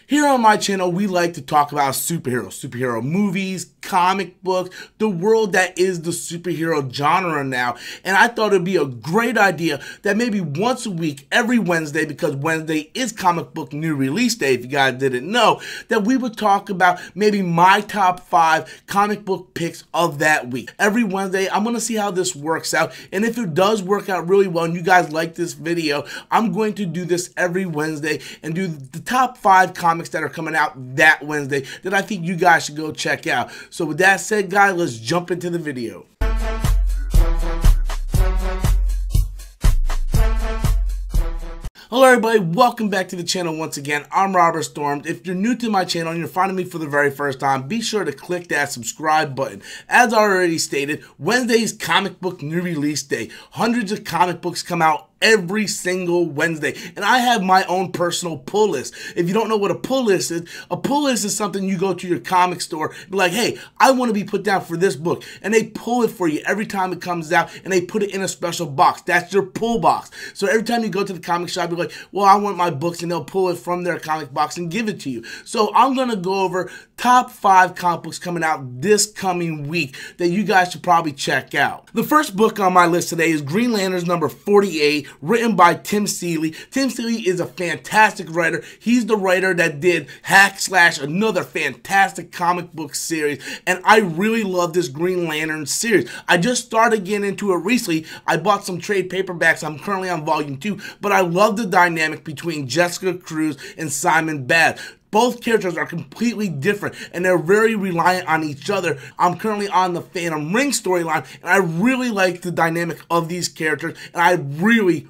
Here on my channel, we like to talk about superhero movies, comic books, the world that is the superhero genre now. And I thought it'd be a great idea that maybe once a week, every Wednesday, because Wednesday is comic book new release day, if you guys didn't know, that we would talk about maybe my top 5 comic book picks of that week. Every Wednesday, I'm going to see how this works out. And if it does work out really well and you guys like this video, I'm going to do this every Wednesday and do the top 5 comics that are coming out that Wednesday that I think you guys should go check out. So with that said, guys, let's jump into the video. Hello everybody, welcome back to the channel once again. I'm Robert Storms. If you're new to my channel and you're finding me for the very first time, be sure to click that subscribe button. As I already stated, Wednesday is comic book new release day. Hundreds of comic books come out every single Wednesday, and I have my own personal pull list. If you don't know what a pull list is something you go to your comic store and be like, hey, I want to be put down for this book, and they pull it for you every time it comes out, and they put it in a special box. That's your pull box. So every time you go to the comic shop, you're like, well, I want my books, and they'll pull it from their comic box and give it to you. So I'm going to go over top 5 comic books coming out this coming week that you guys should probably check out. The first book on my list today is Green Lanterns number 48, written by Tim Seeley. Tim Seeley is a fantastic writer. He's the writer that did Hack Slash, another fantastic comic book series, and I really love this Green Lantern series. I just started getting into it recently. I bought some trade paperbacks. I'm currently on volume 2, but I love the dynamic between Jessica Cruz and Simon Baz. Both characters are completely different, and they're very reliant on each other. I'm currently on the Phantom Ring storyline, and I really like the dynamic of these characters, and I really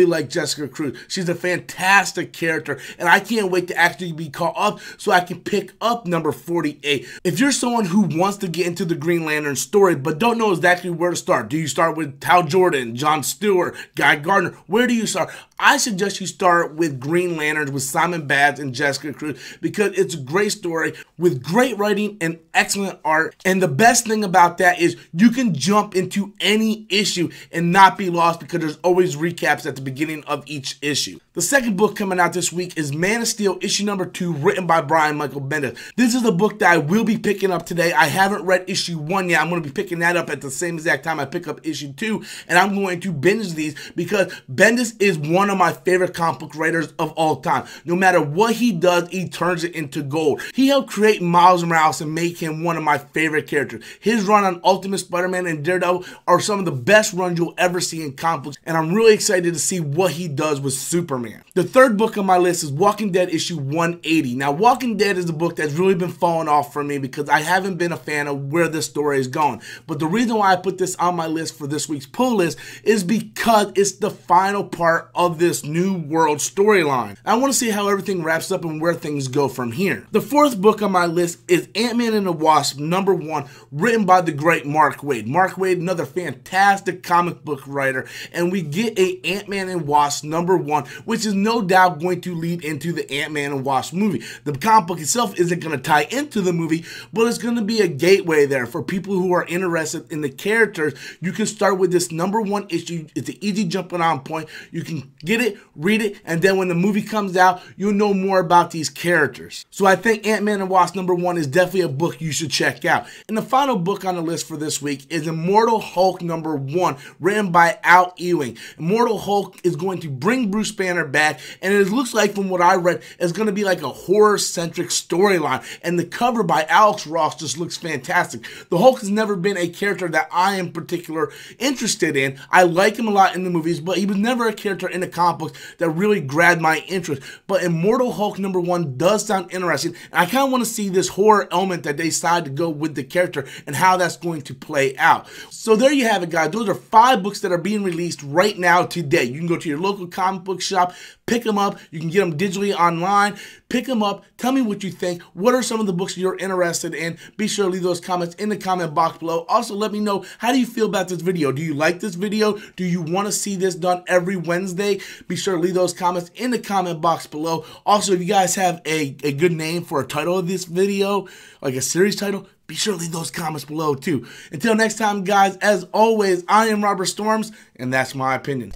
like Jessica Cruz. She's a fantastic character, and I can't wait to actually be caught up so I can pick up number 48. If you're someone who wants to get into the Green Lantern story, but don't know exactly where to start, do you start with Hal Jordan, John Stewart, Guy Gardner? Where do you start? I suggest you start with Green Lanterns with Simon Baz and Jessica Cruz, because it's a great story with great writing and excellent art. And the best thing about that is you can jump into any issue and not be lost, because there's always recaps at the beginning of each issue. The second book coming out this week is Man of Steel issue number 2, written by Brian Michael Bendis. This is a book that I will be picking up today. I haven't read issue 1 yet. I'm going to be picking that up at the same exact time I pick up issue 2, and I'm going to binge these because Bendis is one of my favorite comic book writers of all time. No matter what he does, he turns it into gold. He helped create Miles Morales and make him one of my favorite characters. His run on Ultimate Spider-Man and Daredevil are some of the best runs you'll ever see in comic books, and I'm really excited to see what he does with Superman. The third book on my list is Walking Dead issue 180. Now, Walking Dead is a book that's really been falling off for me because I haven't been a fan of where this story is going. But the reason why I put this on my list for this week's pull list is because it's the final part of this new world storyline. I want to see how everything wraps up and where things go from here. The fourth book on my list is Ant-Man and the Wasp number 1, written by the great Mark Waid. Mark Waid, another fantastic comic book writer, and we get a Ant-Man and Wasp number 1, which is no doubt going to lead into the Ant-Man and Wasp movie. The comic book itself isn't going to tie into the movie, but it's going to be a gateway there for people who are interested in the characters. You can start with this number 1 issue. It's an easy jumping on point. You can get it, read it, and then when the movie comes out, you'll know more about these characters. So I think Ant-Man and Wasp number 1 is definitely a book you should check out. And the final book on the list for this week is Immortal Hulk number 1, written by Al Ewing. Immortal Hulk is going to bring Bruce Banner back, and it looks like, from what I read, it's going to be like a horror-centric storyline. And the cover by Alex Ross just looks fantastic. The Hulk has never been a character that I am particularly interested in. I like him a lot in the movies, but he was never a character in the comic books that really grabbed my interest. But Immortal Hulk number 1 does sound interesting, and I kind of want to see this horror element that they decide to go with the character and how that's going to play out. So there you have it, guys. Those are 5 books that are being released right now today. You can go to your local comic book shop, pick them up. You can get them digitally online. Pick them up. Tell me what you think. What are some of the books you're interested in? Be sure to leave those comments in the comment box below. Also, let me know, how do you feel about this video? Do you like this video? Do you want to see this done every Wednesday? Be sure to leave those comments in the comment box below. Also, if you guys have a good name for a title of this video, like a series title, be sure to leave those comments below too. Until next time, guys, as always, I am Robert Storms, and that's my opinion.